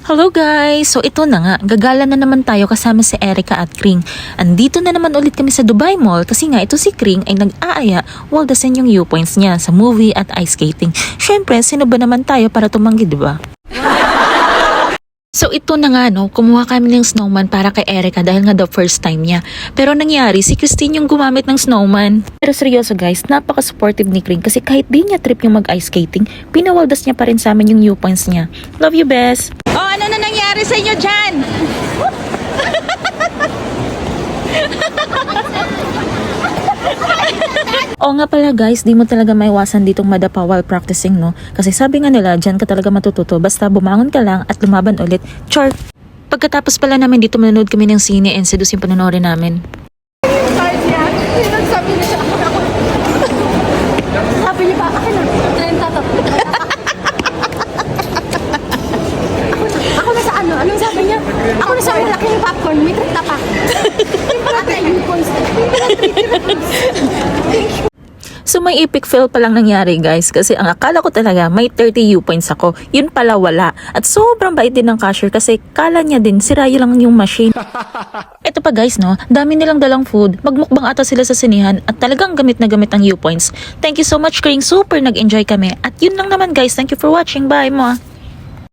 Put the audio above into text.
Hello guys! So ito na nga, gagala na naman tayo kasama si Erica at Kring. Andito na naman ulit kami sa Dubai Mall kasi nga ito si Kring ay nag-aaya waldasin yung viewpoints niya sa movie at ice skating. Syempre, sino ba naman tayo para tumanggi, diba? So ito na nga no, kumuha kami ng snowman para kay Erica dahil nga the first time niya. Pero nangyari, si Christine yung gumamit ng snowman. Pero seryoso guys, napaka-supportive ni Kring kasi kahit di niya trip yung mag-ice skating, pinawaldas niya pa rin sa amin yung viewpoints niya. Love you, best! Oh, ano na nangyari sa inyo dyan? Oo nga pala guys, di mo talaga maiwasan ditong madapa while practicing no? Kasi sabi nga nila, dyan ka talaga matututo basta bumangon ka lang at lumaban ulit. Char! Pagkatapos pala namin dito manonood kami ng sine and seduce yung panonoodin namin. Kahit niya, sabi niya siya, ako. Sabi niya pa, akin na, 30 to. Ako na sa ano, anong sabi niya? Ako na sa malaking popcorn, may 30 pa. Yung pala 10 points. So may epic fail palang nangyari guys kasi ang akala ko talaga may 30 viewpoints ako. Yun pala wala. At sobrang bait din ng cashier kasi kala niya din sirayo lang yung machine. Ito pa guys no, dami nilang dalang food. Magmukbang ata sila sa sinihan at talagang gamit na gamit ang viewpoints. Thank you so much Kring, super nag-enjoy kami. At yun lang naman guys, thank you for watching. Bye mo.